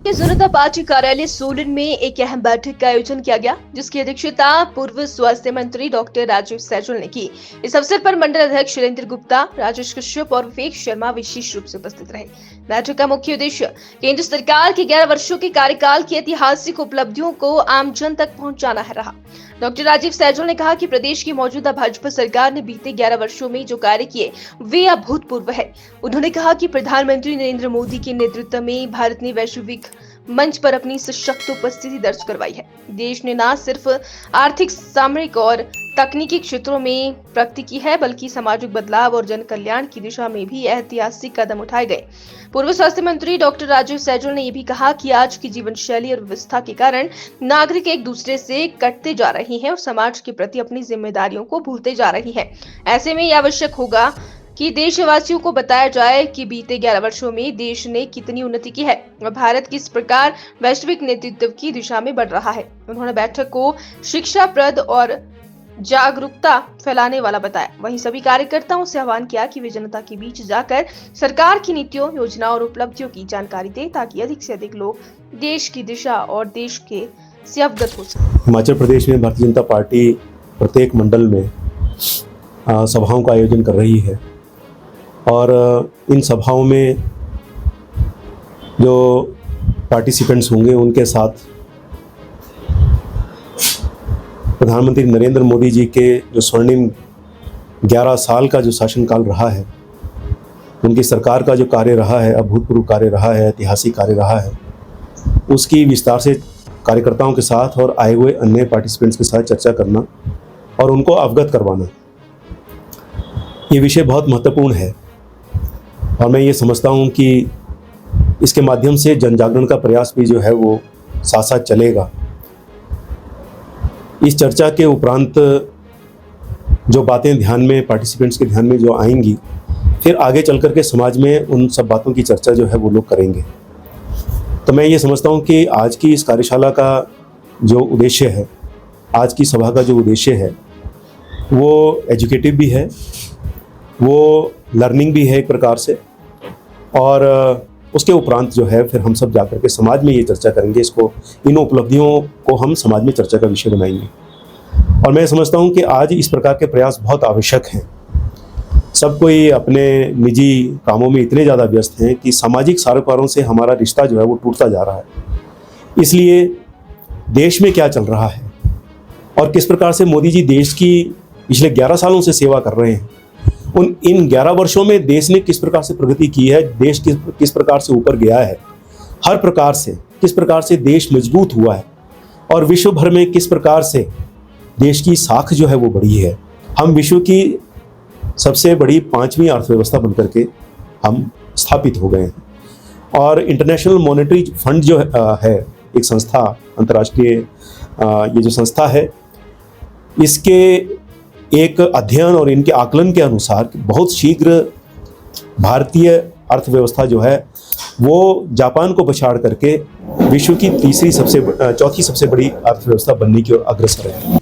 जनता party कार्यालय सोलन में एक अहम बैठक का आयोजन किया गया, जिसकी अध्यक्षता पूर्व स्वास्थ्य मंत्री डॉक्टर राजीव सैजल ने की। इस अवसर पर मंडल अध्यक्ष शैलेंद्र गुप्ता, राजेश कश्यप और विवेक शर्मा विशेष रूप से उपस्थित रहे। बैठक का मुख्य उद्देश्य केंद्र सरकार के 11 वर्षों के कार्यकाल की ऐतिहासिक उपलब्धियों को आमजन तक पहुंचाना रहा। डॉक्टर राजीव सैजल ने कहा कि प्रदेश की मौजूदा भाजपा सरकार ने बीते 11 वर्षों में जो कार्य किए वे अभूतपूर्व है। उन्होंने कहा कि प्रधानमंत्री नरेंद्र मोदी के नेतृत्व में भारत ने वैश्विक मंच पर अपनी सशक्त उपस्थिति दर्ज करवाई है। देश ने न सिर्फ आर्थिक, सामरिक और तकनीकी क्षेत्रों में प्रगति की है, बल्कि सामाजिक बदलाव और जन कल्याण की दिशा में भी ऐतिहासिक कदम उठाए गए। पूर्व स्वास्थ्य मंत्री डॉक्टर राजीव सैजल ने यह भी कहा कि आज की जीवन शैली और व्यवस्था के कारण नागरिक एक दूसरे से कटते जा रहे हैं और समाज के प्रति अपनी जिम्मेदारियों को भूलते जा रही है। ऐसे में यह आवश्यक होगा कि देशवासियों को बताया जाए कि बीते 11 वर्षों में देश ने कितनी उन्नति की है और भारत किस प्रकार वैश्विक नेतृत्व की दिशा में बढ़ रहा है। उन्होंने बैठक को शिक्षाप्रद और जागरूकता फैलाने वाला बताया। वहीं सभी कार्यकर्ताओं से आह्वान किया कि वे जनता के बीच जाकर सरकार की नीतियों, योजनाओं और उपलब्धियों की जानकारी दें, ताकि अधिक से अधिक लोग देश की दिशा और देश के से अवगत हो सके। हिमाचल प्रदेश में भारतीय जनता पार्टी प्रत्येक मंडल में सभाओं का आयोजन कर रही है और इन सभाओं में जो पार्टिसिपेंट्स होंगे उनके साथ प्रधानमंत्री नरेंद्र मोदी जी के जो स्वर्णिम 11 साल का जो शासनकाल रहा है, उनकी सरकार का जो कार्य रहा है, अभूतपूर्व कार्य रहा है, ऐतिहासिक कार्य रहा है, उसकी विस्तार से कार्यकर्ताओं के साथ और आए हुए अन्य पार्टिसिपेंट्स के साथ चर्चा करना और उनको अवगत करवाना, ये विषय बहुत महत्वपूर्ण है। और मैं ये समझता हूँ कि इसके माध्यम से जन जागरण का प्रयास भी जो है वो साथ साथ चलेगा। इस चर्चा के उपरांत जो बातें ध्यान में, पार्टिसिपेंट्स के ध्यान में जो आएंगी, फिर आगे चल कर के समाज में उन सब बातों की चर्चा जो है वो लोग करेंगे। तो मैं ये समझता हूँ कि आज की इस कार्यशाला का जो उद्देश्य है, आज की सभा का जो उद्देश्य है, वो एजुकेटिव भी है, वो लर्निंग भी है एक प्रकार से, और उसके उपरांत जो है फिर हम सब जाकर के समाज में ये चर्चा करेंगे। इसको, इन उपलब्धियों को हम समाज में चर्चा का विषय बनाएंगे। और मैं समझता हूँ कि आज इस प्रकार के प्रयास बहुत आवश्यक हैं। सब कोई अपने निजी कामों में इतने ज़्यादा व्यस्त हैं कि सामाजिक सरोकारों से हमारा रिश्ता जो है वो टूटता जा रहा है। इसलिए देश में क्या चल रहा है और किस प्रकार से मोदी जी देश की पिछले 11 सालों से सेवा कर रहे हैं, इन 11 वर्षों में देश ने किस प्रकार से प्रगति की है, देश किस प्रकार से ऊपर गया है, हर प्रकार से किस प्रकार से देश मजबूत हुआ है और विश्व भर में किस प्रकार से देश की साख जो है वो बढ़ी है। हम विश्व की सबसे बड़ी 5वीं अर्थव्यवस्था बनकर के हम स्थापित हो गए हैं। और इंटरनेशनल मॉनेटरी फंड जो है एक संस्था, अंतर्राष्ट्रीय ये जो संस्था है, इसके एक अध्ययन और इनके आकलन के अनुसार बहुत शीघ्र भारतीय अर्थव्यवस्था जो है वो जापान को पछाड़ करके विश्व की चौथी सबसे बड़ी अर्थव्यवस्था बनने की ओर अग्रसर है।